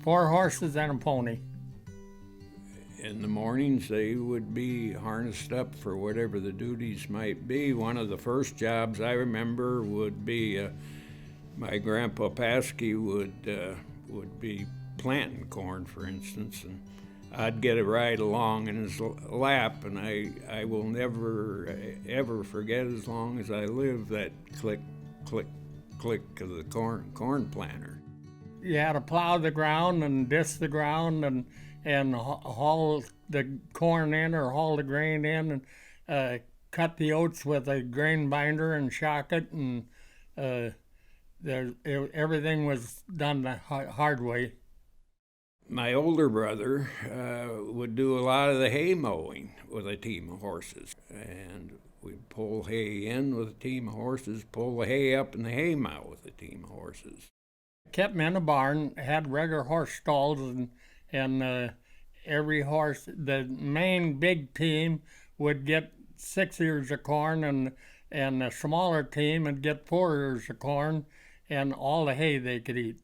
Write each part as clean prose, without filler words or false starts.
4 horses and a pony. In the mornings, they would be harnessed up for whatever the duties might be. One of the first jobs I remember would be my grandpa Paskey would be planting corn, for instance, and I'd get a ride along in his lap, and I will never, ever forget as long as I live that click, click, click of the corn planter. You had to plow the ground and disc the ground and haul the corn in or haul the grain in and cut the oats with a grain binder and shock it, and everything was done the hard way. My older brother would do a lot of the hay mowing with a team of horses, and we'd pull hay in with a team of horses, pull the hay up in the hay mow with a team of horses. Kept them in a barn, had regular horse stalls, and every horse, the main big team would get 6 ears of corn, and the smaller team would get 4 ears of corn and all the hay they could eat.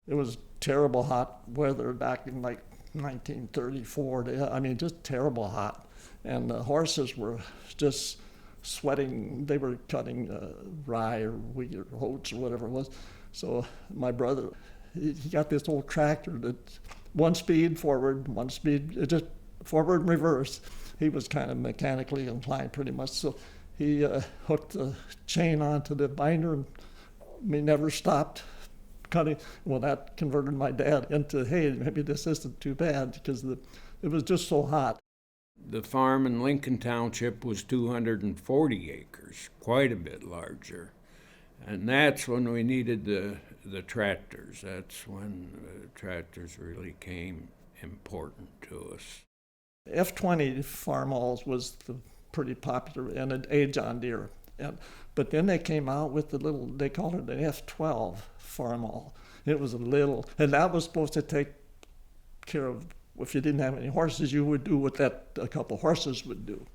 It was terrible hot weather back in like 1934. I mean, just terrible hot. And the horses were just sweating. They were cutting rye or wheat or oats or whatever it was. So my brother, he got this old tractor that 1 speed forward, 1 speed, just forward and reverse. He was kind of mechanically inclined pretty much. So he hooked the chain onto the binder, and we never stopped cutting. Well, that converted my dad into, hey, maybe this isn't too bad, because it was just so hot. The farm in Lincoln Township was 240 acres, quite a bit larger. And that's when we needed the tractors. That's when tractors really came important to us. F-20 farmhauls was pretty popular, and a John Deere. But then they came out with the little, they called it an F-12 farmhaul. It was a little, and that was supposed to take care of, if you didn't have any horses, you would do what a couple horses would do.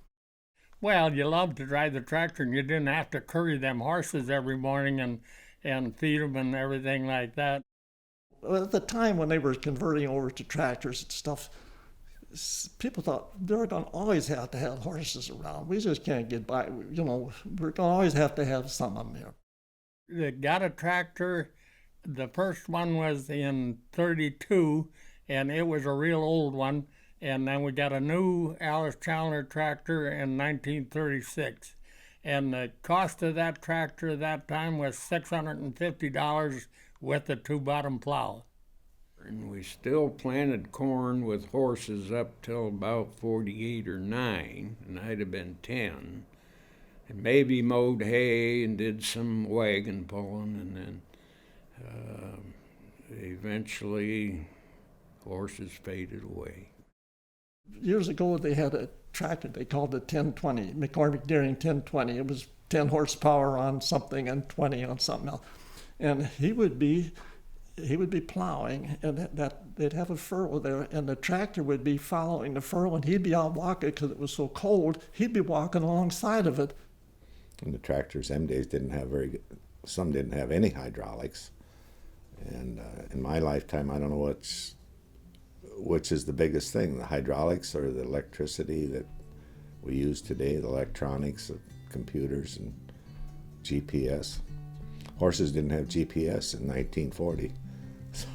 Well, you loved to drive the tractor, and you didn't have to curry them horses every morning and feed them and everything like that. Well, at the time when they were converting over to tractors and stuff, people thought they're going to always have to have horses around. We just can't get by. You know, we're going to always have to have some of them here. They got a tractor. The first one was in 32, and it was a real old one. And then we got a new Alice Challoner tractor in 1936. And the cost of that tractor at that time was $650 with the 2-bottom plow. And we still planted corn with horses up till about 48 or 9, and I'd have been 10. And maybe mowed hay and did some wagon pulling, and then eventually horses faded away. Years ago, they had a tractor they called the 1020, McCormick Deering 1020. It was 10 horsepower on something and 20 on something else. And he would be plowing, and they'd have a furrow there, and the tractor would be following the furrow, and he'd be out walking because it was so cold. He'd be walking alongside of it. And the tractors them days didn't have some didn't have any hydraulics. And in my lifetime, I don't know which is the biggest thing, the hydraulics or the electricity that we use today, the electronics, the computers, and GPS. Horses didn't have GPS in 1940. So